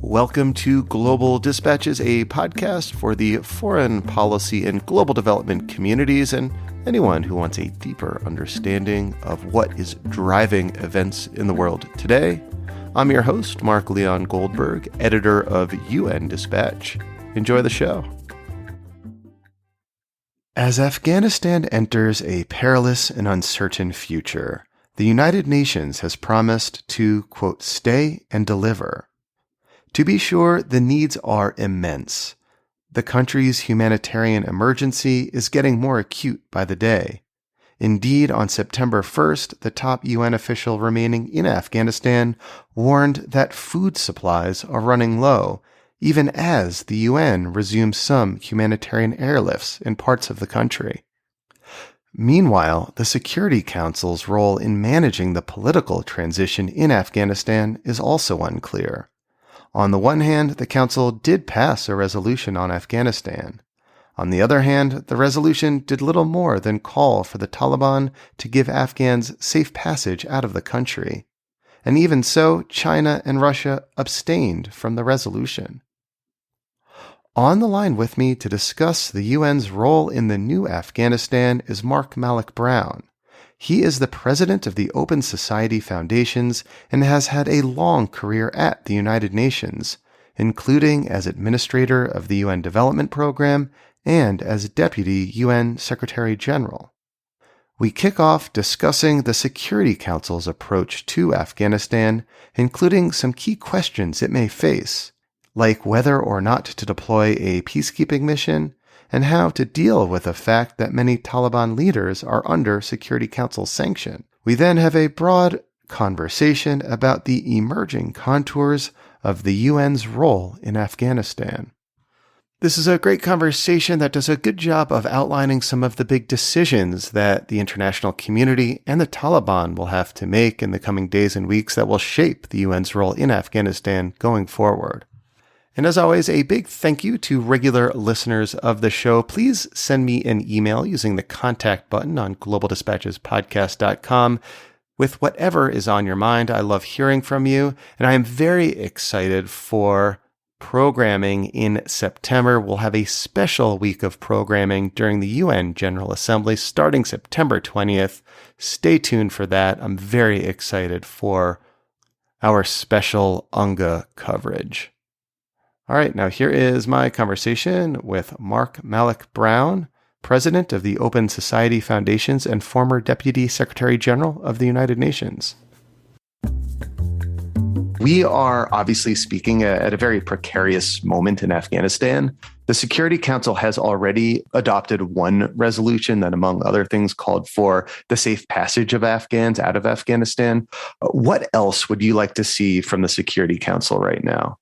Welcome to Global Dispatches, a podcast for the foreign policy and global development communities and anyone who wants a deeper understanding of what is driving events in the world today. I'm your host, Mark Leon Goldberg, editor of UN Dispatch. Enjoy the show. As Afghanistan enters a perilous and uncertain future, the United Nations has promised to, quote, stay and deliver. To be sure, the needs are immense. The country's humanitarian emergency is getting more acute by the day. Indeed, on September 1st, the top UN official remaining in Afghanistan warned that food supplies are running low, even as the UN resumes some humanitarian airlifts in parts of the country. Meanwhile, the Security Council's role in managing the political transition in Afghanistan is also unclear. On the one hand, the Council did pass a resolution on Afghanistan. On the other hand, the resolution did little more than call for the Taliban to give Afghans safe passage out of the country. And even so, China and Russia abstained from the resolution. On the line with me to discuss the UN's role in the new Afghanistan is Mark Malloch Brown. He is the president of the Open Society Foundations and has had a long career at the United Nations, including as administrator of the UN Development Program and as Deputy UN Secretary General. We kick off discussing the Security Council's approach to Afghanistan, including some key questions it may face, like whether or not to deploy a peacekeeping mission, and how to deal with the fact that many Taliban leaders are under Security Council sanction. We then have a broad conversation about the emerging contours of the UN's role in Afghanistan. This is a great conversation that does a good job of outlining some of the big decisions that the international community and the Taliban will have to make in the coming days and weeks that will shape the UN's role in Afghanistan going forward. And as always, a big thank you to regular listeners of the show. Please send me an email using the contact button on globaldispatchespodcast.com with whatever is on your mind. I love hearing from you, and I am very excited for programming in September. We'll have a special week of programming during the UN General Assembly starting September 20th. Stay tuned for that. I'm very excited for our special UNGA coverage. All right, now here is my conversation with Mark Malloch Brown, president of the Open Society Foundations and former Deputy Secretary General of the United Nations. We are obviously speaking at a very precarious moment in Afghanistan. The Security Council has already adopted one resolution that, among other things, called for the safe passage of Afghans out of Afghanistan. What else would you like to see from the Security Council right now?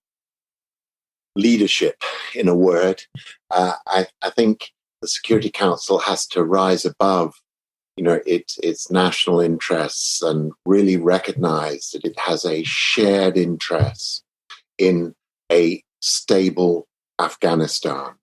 Leadership, in a word. I think the Security Council has to rise above, its national interests and really recognize that it has a shared interest in a stable Afghanistan.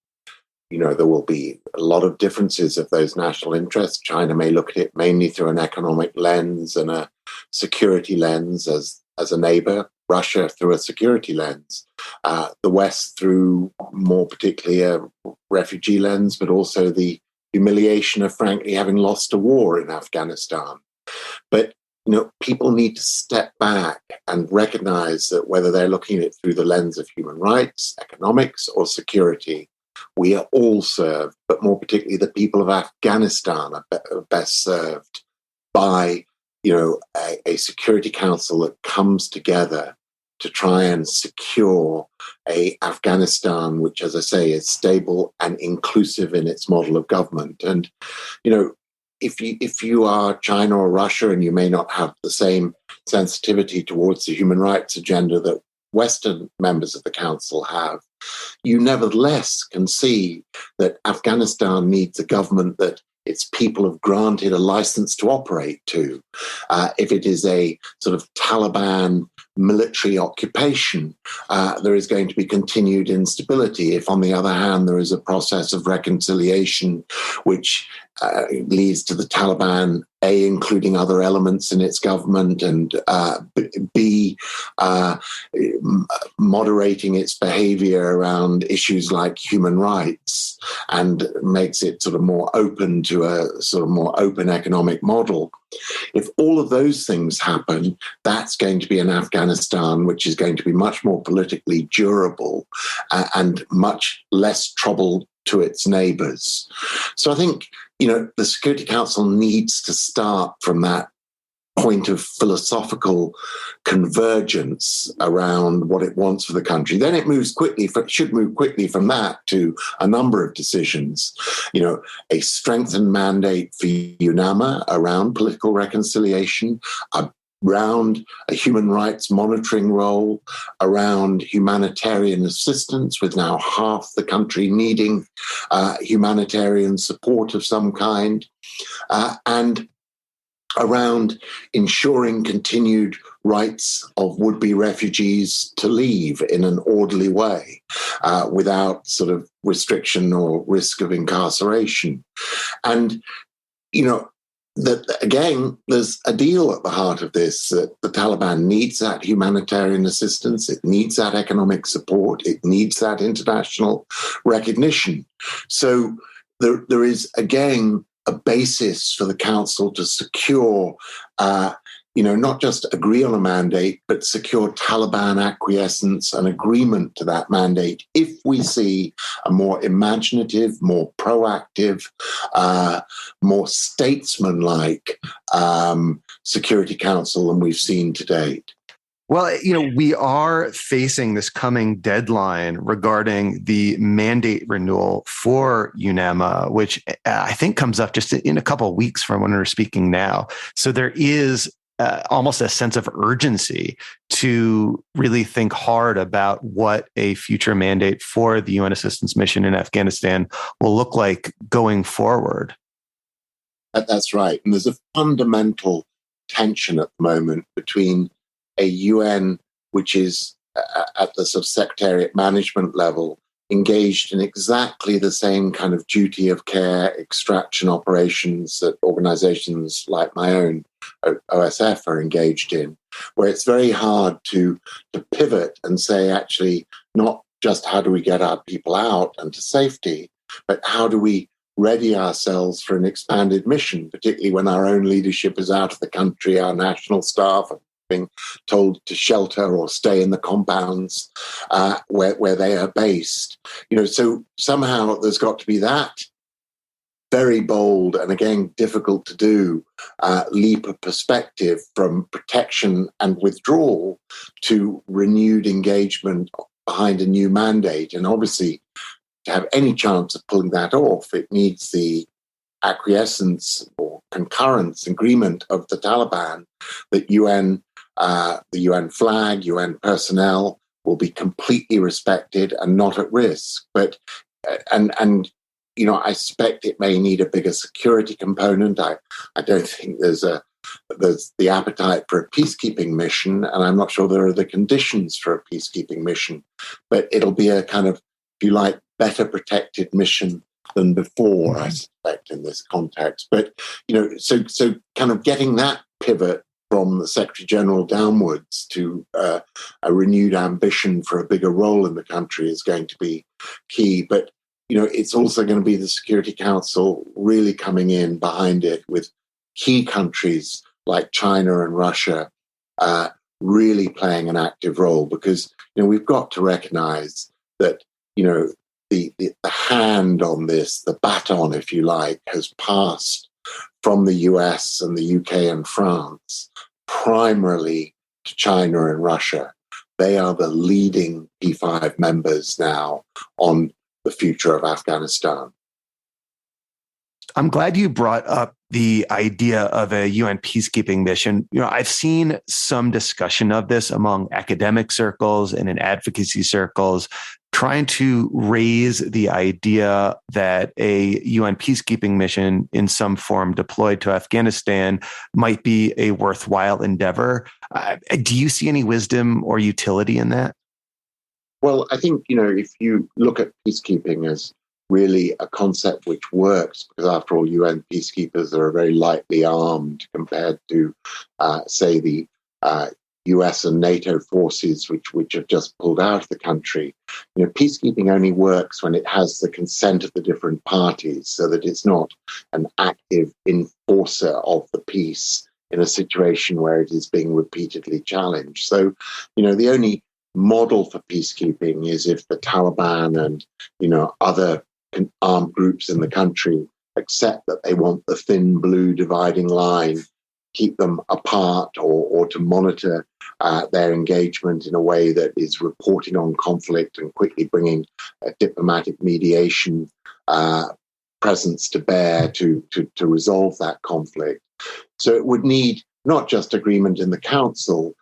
There will be a lot of differences of those national interests. China may look at it mainly through an economic lens and a security lens as a neighbor, Russia through a security lens, the West through more particularly a refugee lens, but also the humiliation of frankly having lost a war in Afghanistan. But people need to step back and recognize that whether they're looking at it through the lens of human rights, economics, or security, we are all served, but more particularly the people of Afghanistan are best served by a Security Council that comes together to try and secure a Afghanistan, which, as I say, is stable and inclusive in its model of government. And, if you are China or Russia and you may not have the same sensitivity towards the human rights agenda that Western members of the Council have, you nevertheless can see that Afghanistan needs a government that its people have granted a license to operate to. If it is a sort of Taliban military occupation, there is going to be continued instability. If, on the other hand, there is a process of reconciliation which leads to the Taliban, A, including other elements in its government, and B, moderating its behavior around issues like human rights and makes it sort of more open to a sort of more open economic model. If all of those things happen, that's going to be an Afghanistan which is going to be much more politically durable and much less trouble to its neighbors. So I think, the Security Council needs to start from that point of philosophical convergence around what it wants for the country. Then it should move quickly from that to a number of decisions. A strengthened mandate for UNAMA around political reconciliation, around a human rights monitoring role, around humanitarian assistance, with now half the country needing humanitarian support of some kind, and around ensuring continued rights of would-be refugees to leave in an orderly way without sort of restriction or risk of incarceration. And, that again, there's a deal at the heart of this. That the Taliban needs that humanitarian assistance. It needs that economic support. It needs that international recognition. So there is, again, a basis for the council to secure, not just agree on a mandate, but secure Taliban acquiescence and agreement to that mandate if we see a more imaginative, more proactive, more statesman-like Security Council than we've seen to date. Well, we are facing this coming deadline regarding the mandate renewal for UNAMA, which I think comes up just in a couple of weeks from when we're speaking now. So there is almost a sense of urgency to really think hard about what a future mandate for the UN assistance mission in Afghanistan will look like going forward. That's right. And there's a fundamental tension at the moment between a UN which is at the sort of secretariat management level engaged in exactly the same kind of duty of care extraction operations that organizations like my own, OSF, are engaged in, where it's very hard to pivot and say, actually, not just how do we get our people out and to safety, but how do we ready ourselves for an expanded mission, particularly when our own leadership is out of the country, our national staff are being told to shelter or stay in the compounds where they are based. So somehow there's got to be that very bold and, again, difficult to do leap of perspective from protection and withdrawal to renewed engagement behind a new mandate. And obviously, to have any chance of pulling that off, it needs the acquiescence or concurrence, agreement of the Taliban that the UN flag, UN personnel will be completely respected and not at risk. But I suspect it may need a bigger security component. I don't think there's the appetite for a peacekeeping mission, and I'm not sure there are the conditions for a peacekeeping mission. But it'll be a kind of, if you like, better protected mission than before, I suspect, in this context. But, so kind of getting that pivot from the Secretary General downwards to a renewed ambition for a bigger role in the country is going to be key. But, it's also going to be the Security Council really coming in behind it with key countries like China and Russia really playing an active role, because, we've got to recognize that, the hand on this, the baton, if you like, has passed from the US and the UK and France primarily to China and Russia. They are the leading P5 members now on the future of Afghanistan. I'm glad you brought up the idea of a UN peacekeeping mission. I've seen some discussion of this among academic circles and in advocacy circles, trying to raise the idea that a UN peacekeeping mission in some form deployed to Afghanistan might be a worthwhile endeavor. Do you see any wisdom or utility in that? Well, I think, if you look at peacekeeping as really a concept which works, because after all, UN peacekeepers are very lightly armed compared to, say, the US and NATO forces, which have just pulled out of the country. Peacekeeping only works when it has the consent of the different parties, so that it's not an active enforcer of the peace in a situation where it is being repeatedly challenged. So, the only model for peacekeeping is if the Taliban and, other armed groups in the country accept that they want the thin blue dividing line, keep them apart, or to monitor their engagement in a way that is reporting on conflict and quickly bringing a diplomatic mediation presence to bear to resolve that conflict. So it would need not just agreement in the council,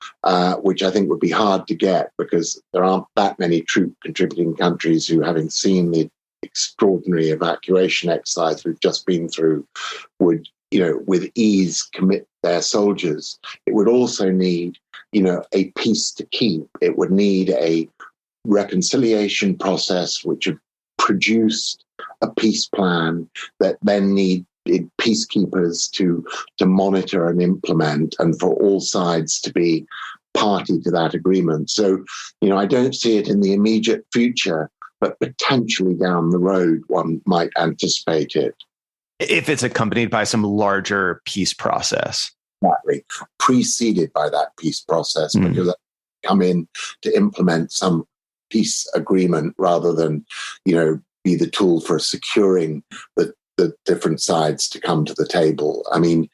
which I think would be hard to get because there aren't that many troop contributing countries who, having seen the extraordinary evacuation exercise we've just been through, would with ease commit their soldiers. It would also need, a peace to keep. It would need a reconciliation process which had produced a peace plan that then needed peacekeepers to monitor and implement, and for all sides to be party to that agreement. So, I don't see it in the immediate future, but potentially down the road, one might anticipate it. If it's accompanied by some larger peace process. Exactly. Preceded by that peace process, because they come in to implement some peace agreement rather than, be the tool for securing the different sides to come to the table. I mean,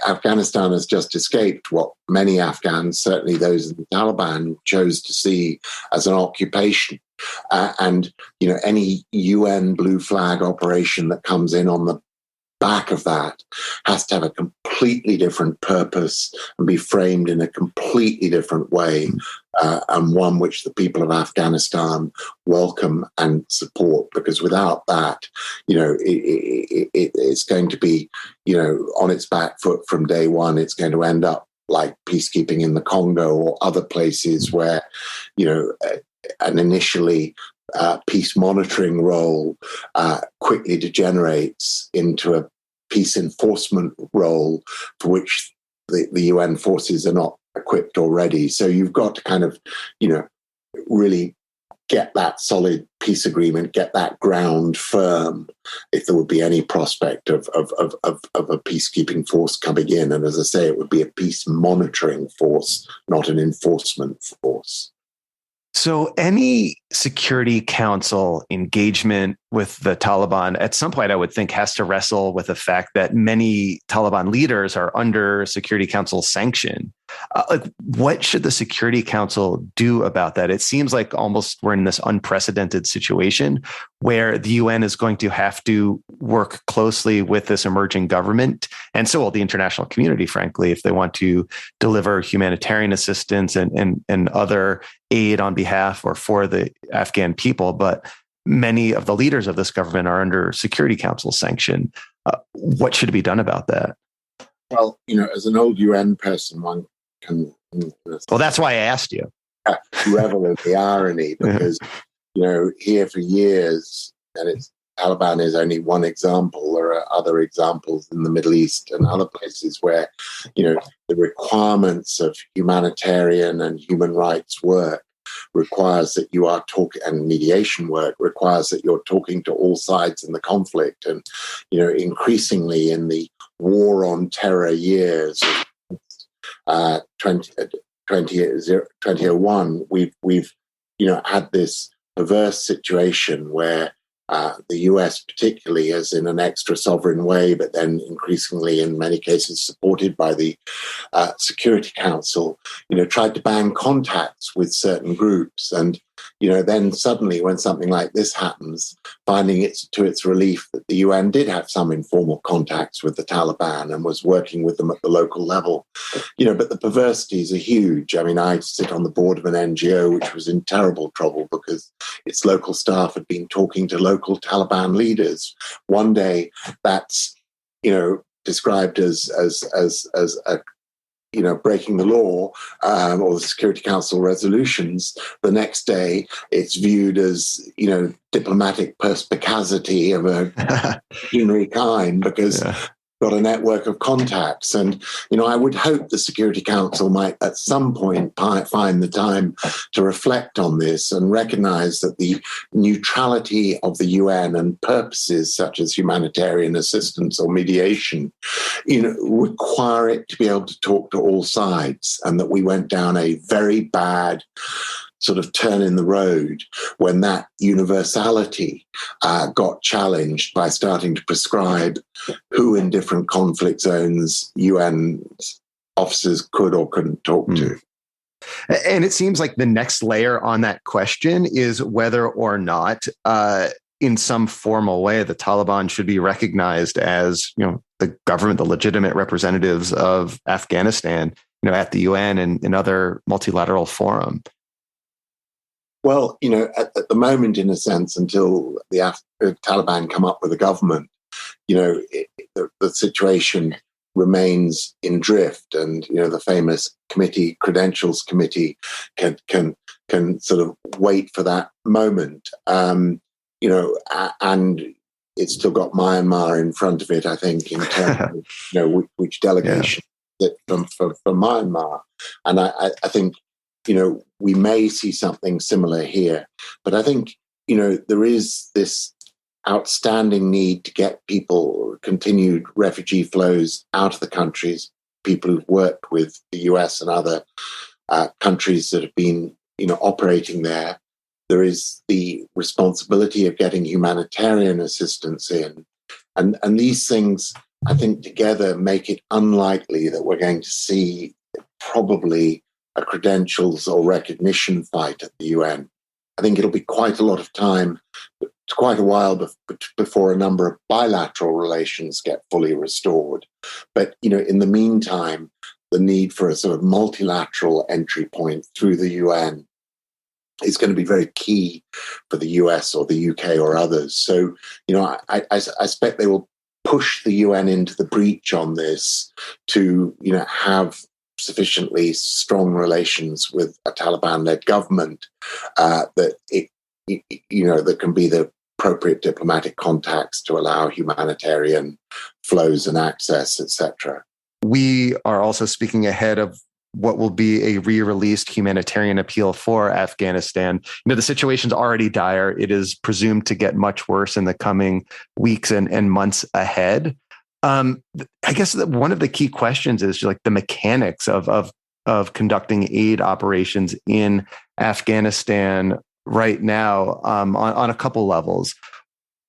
Afghanistan has just escaped what many Afghans, certainly those in the Taliban, chose to see as an occupation. And any UN blue flag operation that comes in on the back of that has to have a completely different purpose and be framed in a completely different way, and one which the people of Afghanistan welcome and support. Because without that, it's going to be, on its back foot from day one. It's going to end up like peacekeeping in the Congo or other places where, an initially peace monitoring role quickly degenerates into a peace enforcement role for which the UN forces are not equipped already. So you've got to kind of, really get that solid peace agreement, get that ground firm if there would be any prospect of a peacekeeping force coming in. And as I say, it would be a peace monitoring force, not an enforcement force. So any Security Council engagement with the Taliban at some point, I would think, has to wrestle with the fact that many Taliban leaders are under Security Council sanction. What should the Security Council do about that? It seems like almost we're in this unprecedented situation where the UN is going to have to work closely with this emerging government, and so will the international community, frankly, if they want to deliver humanitarian assistance and other aid on behalf or for the Afghan people. But many of the leaders of this government are under Security Council sanction. What should be done about that? Well, as an old UN person, one can... Well, that's why I asked you. Revel in the irony, because, here for years, and Taliban is only one example. There are other examples in the Middle East and other places where, the requirements of humanitarian and human rights work requires that you are talking, and mediation work requires that you're talking to all sides in the conflict. And, increasingly in the war on terror years, 2001, we've had this perverse situation where the US particularly, as in an extra sovereign way, but then increasingly in many cases supported by the Security Council, tried to ban contacts with certain groups. And, then suddenly when something like this happens, finding it to its relief that the UN did have some informal contacts with the Taliban and was working with them at the local level. But the perversities are huge. I mean, I sit on the board of an NGO which was in terrible trouble because its local staff had been talking to local Taliban leaders. One day that's, described as a breaking the law or the Security Council resolutions. The next day, it's viewed as, diplomatic perspicacity of a pecuniary kind because got a network of contacts. And, I would hope the Security Council might at some point find the time to reflect on this and recognize that the neutrality of the UN and purposes such as humanitarian assistance or mediation, require it to be able to talk to all sides, and that we went down a very bad sort of turn in the road when that universality got challenged by starting to prescribe who in different conflict zones UN officers could or couldn't talk to. And it seems like the next layer on that question is whether or not, in some formal way, the Taliban should be recognized as, the government, the legitimate representatives of Afghanistan, at the UN and in other multilateral forum. Well, at the moment, in a sense, until the Taliban come up with a government, the situation remains in drift, and the famous credentials committee can sort of wait for that moment, and it's still got Myanmar in front of it, I think, in terms of which delegation from Myanmar, and I think. We may see something similar here. But I think, there is this outstanding need to get continued refugee flows out of the countries, people who've worked with the US and other countries that have been, operating there. There is the responsibility of getting humanitarian assistance in. And these things, I think, together make it unlikely that we're going to see probably a credentials or recognition fight at the UN. I think it'll be quite a lot of time, quite a while before a number of bilateral relations get fully restored. But, in the meantime, the need for a sort of multilateral entry point through the UN is going to be very key for the US or the UK or others. So, I expect they will push the UN into the breach on this to, have sufficiently strong relations with a Taliban-led government that there can be the appropriate diplomatic contacts to allow humanitarian flows and access, etc. We are also speaking ahead of what will be a re-released humanitarian appeal for Afghanistan. The situation's already dire. It is presumed to get much worse in the coming weeks and months ahead. I guess that one of the key questions is like the mechanics of conducting aid operations in Afghanistan right now, on a couple levels.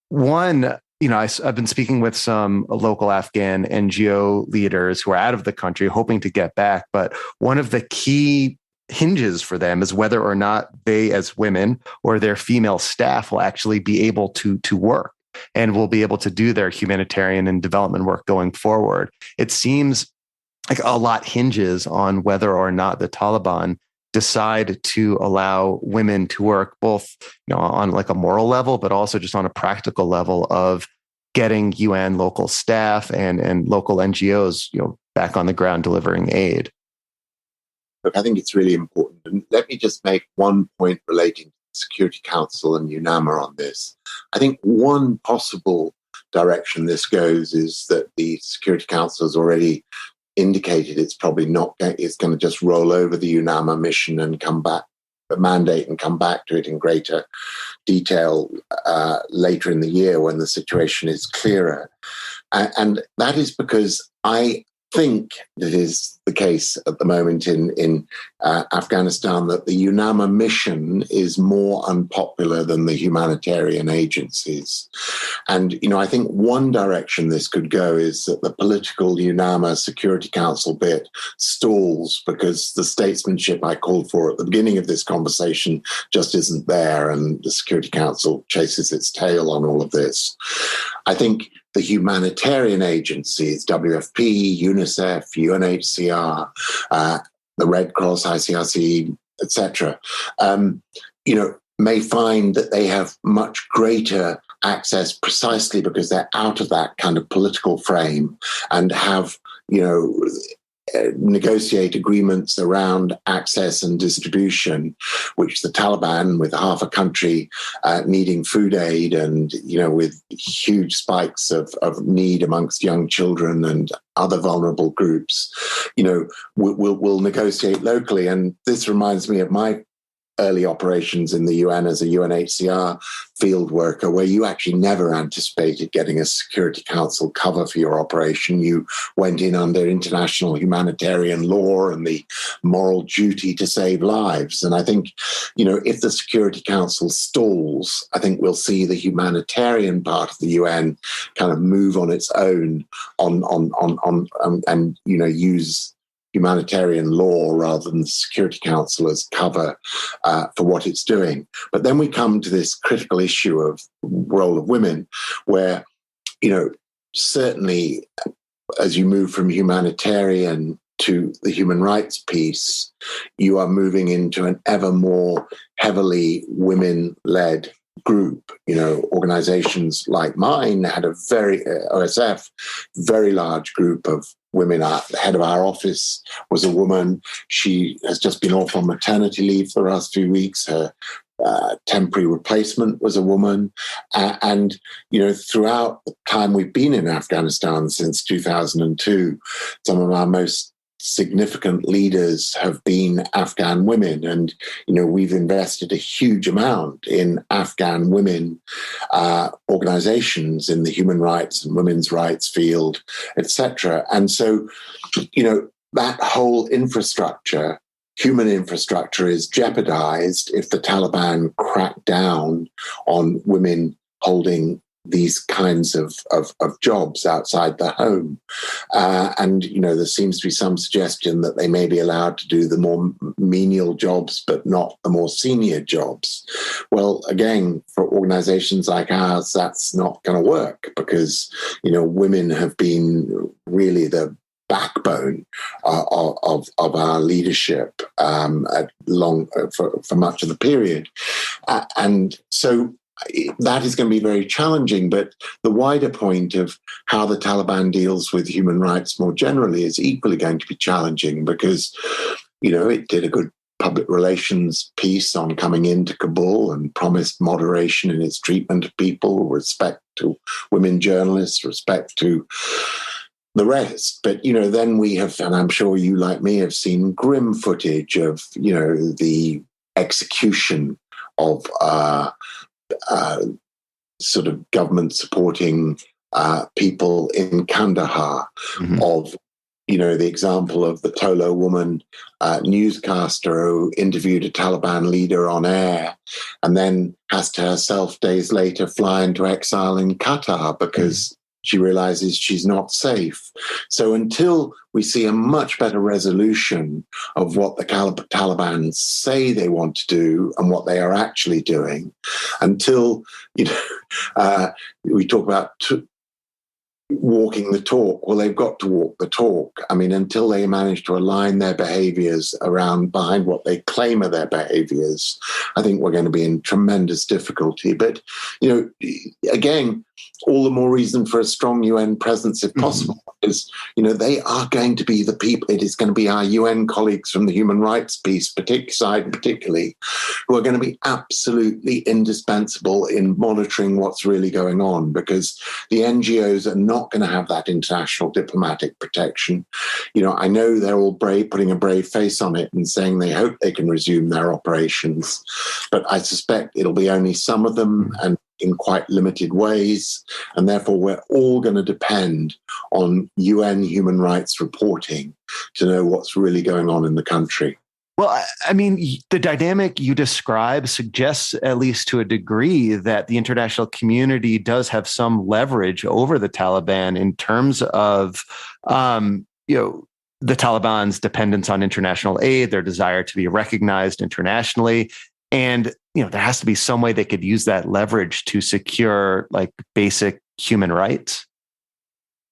One, I've been speaking with some local Afghan NGO leaders who are out of the country hoping to get back, but one of the key hinges for them is whether or not they, as women or their female staff, will actually be able to work and will be able to do their humanitarian and development work going forward. It seems like a lot hinges on whether or not the Taliban decide to allow women to work, both on like a moral level, but also just on a practical level of getting UN local staff and local NGOs back on the ground delivering aid. Look, I think it's really important. And let me just make one point relating to the Security Council and UNAMA on this. I think one possible direction this goes is that the Security Council has already indicated it's probably not going, it's going to just roll over the UNAMA mission and come back, the mandate, and come back to it in greater detail later in the year when the situation is clearer. And that is because I think that is the case at the moment in Afghanistan, that the UNAMA mission is more unpopular than the humanitarian agencies. And, I think one direction this could go is that the political UNAMA Security Council bit stalls because the statesmanship I called for at the beginning of this conversation just isn't there, and the Security Council chases its tail on all of this. I think the humanitarian agencies, WFP, UNICEF, UNHCR, the Red Cross, ICRC, etc., may find that they have much greater access precisely because they're out of that kind of political frame and have, negotiate agreements around access and distribution, which the Taliban, with half a country needing food aid and, with huge spikes of need amongst young children and other vulnerable groups, will negotiate locally. And this reminds me of my early operations in the UN as a UNHCR field worker, where you actually never anticipated getting a Security Council cover for your operation. You went in under international humanitarian law and the moral duty to save lives. And I think, if the Security Council stalls, I think we'll see the humanitarian part of the UN kind of move on its own and use humanitarian law rather than the Security Council as cover for what it's doing. But then we come to this critical issue of role of women, where, certainly as you move from humanitarian to the human rights piece, you are moving into an ever more heavily women-led group. Organizations like mine had a OSF, very large group of women. The head of our office was a woman. She has just been off on maternity leave for the last few weeks. Her temporary replacement was a woman. And, throughout the time we've been in Afghanistan since 2002, some of our most significant leaders have been Afghan women. And, we've invested a huge amount in Afghan women organizations in the human rights and women's rights field, etc. And so, that whole infrastructure, human infrastructure, is jeopardized if the Taliban crack down on women holding these kinds of jobs outside the home. And, there seems to be some suggestion that they may be allowed to do the more menial jobs, but not the more senior jobs. Well, again, for organizations like ours, that's not going to work because, women have been really the backbone of our leadership for much of the period. And so that is going to be very challenging. But the wider point of how the Taliban deals with human rights more generally is equally going to be challenging because, it did a good public relations piece on coming into Kabul and promised moderation in its treatment of people, respect to women journalists, respect to the rest. But, then we have, and I'm sure you like me have seen grim footage of, the execution of sort of government supporting people in Kandahar, of, the example of the Tolo woman newscaster who interviewed a Taliban leader on air and then has to herself days later fly into exile in Qatar because she realizes she's not safe. So until we see a much better resolution of what the Taliban say they want to do and what they are actually doing, until we talk about walking the talk. Well, they've got to walk the talk. I mean, until they manage to align their behaviors behind what they claim are their behaviors, I think we're going to be in tremendous difficulty. But, again, all the more reason for a strong UN presence if possible, because, they are going to be the people. It is going to be our UN colleagues from the human rights piece, particularly, who are going to be absolutely indispensable in monitoring what's really going on, because the NGOs are not going to have that international diplomatic protection. I know they're all putting a brave face on it and saying they hope they can resume their operations, but I suspect it'll be only some of them, and in quite limited ways, and therefore we're all going to depend on UN human rights reporting to know what's really going on in the country. Well, I mean, the dynamic you describe suggests, at least to a degree, that the international community does have some leverage over the Taliban in terms of, the Taliban's dependence on international aid, their desire to be recognized internationally. And, there has to be some way they could use that leverage to secure like basic human rights.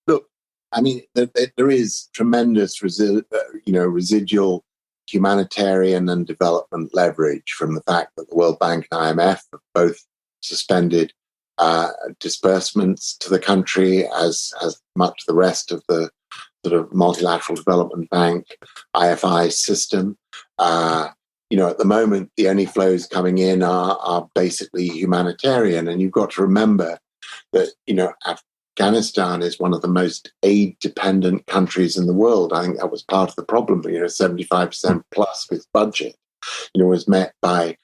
Look, I mean, there is tremendous residual humanitarian and development leverage from the fact that the World Bank and IMF have both suspended disbursements to the country, as much the rest of the sort of multilateral development bank, IFI system. At the moment, the only flows coming in are basically humanitarian. And you've got to remember that, Afghanistan is one of the most aid-dependent countries in the world. I think that was part of the problem. 75% plus with budget, was met by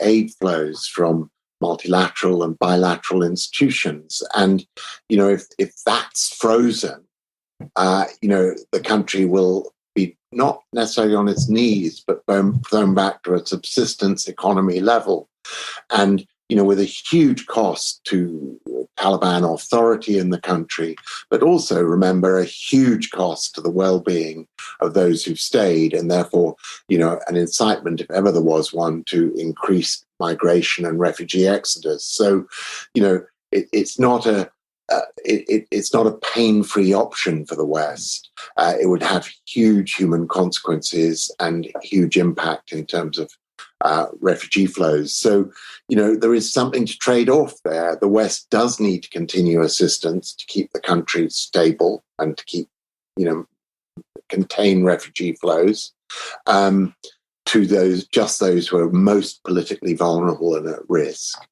aid flows from multilateral and bilateral institutions. And, if that's frozen, the country will be not necessarily on its knees, but thrown back to a subsistence economy level. And, with a huge cost to Taliban authority in the country, but also, remember, a huge cost to the well-being of those who've stayed, and therefore, an incitement, if ever there was one, to increase migration and refugee exodus. So, it's not a pain-free option for the West. It would have huge human consequences and huge impact in terms of refugee flows. So, there is something to trade off there. The West does need to continue assistance to keep the country stable and to keep, contain refugee flows to those who are most politically vulnerable and at risk.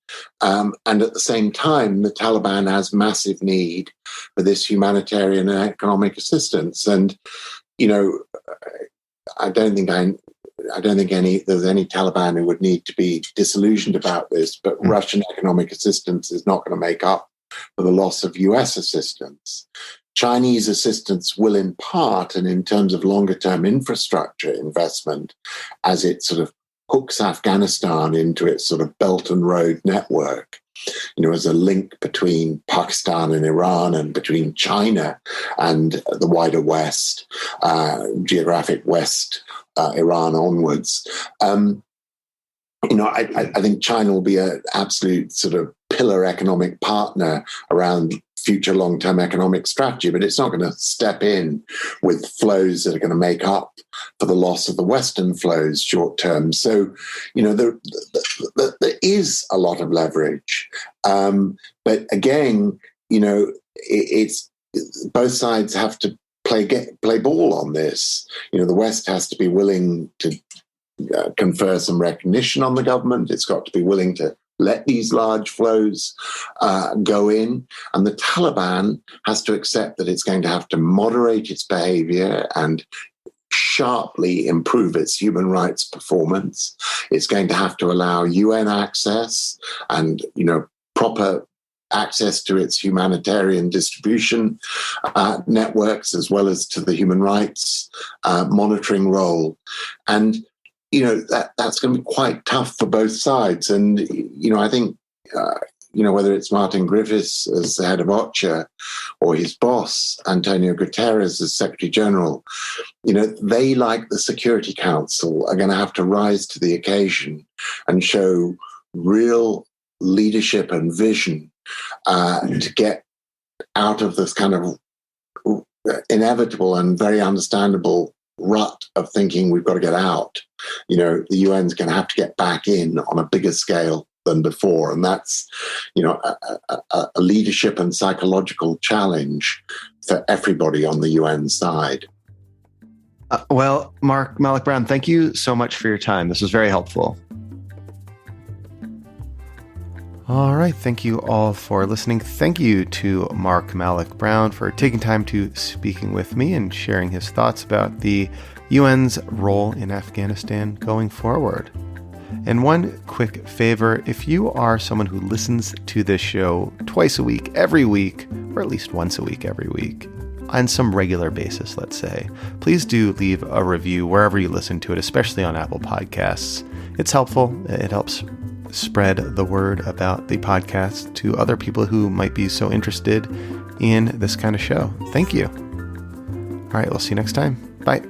And at the same time, the Taliban has massive need for this humanitarian and economic assistance. And, I don't think there's any Taliban who would need to be disillusioned about this, but Russian economic assistance is not going to make up for the loss of US assistance. Chinese assistance will in part, and in terms of longer-term infrastructure investment, as it sort of hooks Afghanistan into its sort of Belt and Road network, as a link between Pakistan and Iran and between China and the wider West, geographic West, Iran onwards. I think China will be an absolute sort of pillar economic partner around future long-term economic strategy, but it's not going to step in with flows that are going to make up for the loss of the Western flows short term. So, there is a lot of leverage. But again, it's both sides have to play ball on this. The West has to be willing to confer some recognition on the government. It's got to be willing to let these large flows go in. And the Taliban has to accept that it's going to have to moderate its behavior and sharply improve its human rights performance. It's going to have to allow UN access and, proper access to its humanitarian distribution networks, as well as to the human rights monitoring role. And that's going to be quite tough for both sides. And, I think, whether it's Martin Griffiths as the head of OCHA or his boss, Antonio Guterres as Secretary General, they, like the Security Council, are going to have to rise to the occasion and show real leadership and vision to get out of this kind of inevitable and very understandable rut of thinking we've got to get out. The UN's going to have to get back in on a bigger scale than before. And that's, a leadership and psychological challenge for everybody on the UN side. Well, Mark Malloch Brown, thank you so much for your time. This was very helpful. All right. Thank you all for listening. Thank you to Mark Malloch Brown for taking time to speaking with me and sharing his thoughts about the UN's role in Afghanistan going forward. And one quick favor, if you are someone who listens to this show twice a week, every week, or at least once a week every week, on some regular basis, let's say, please do leave a review wherever you listen to it, especially on Apple Podcasts. It's helpful. It helps spread the word about the podcast to other people who might be so interested in this kind of show. Thank you. All right, we'll see you next time. Bye.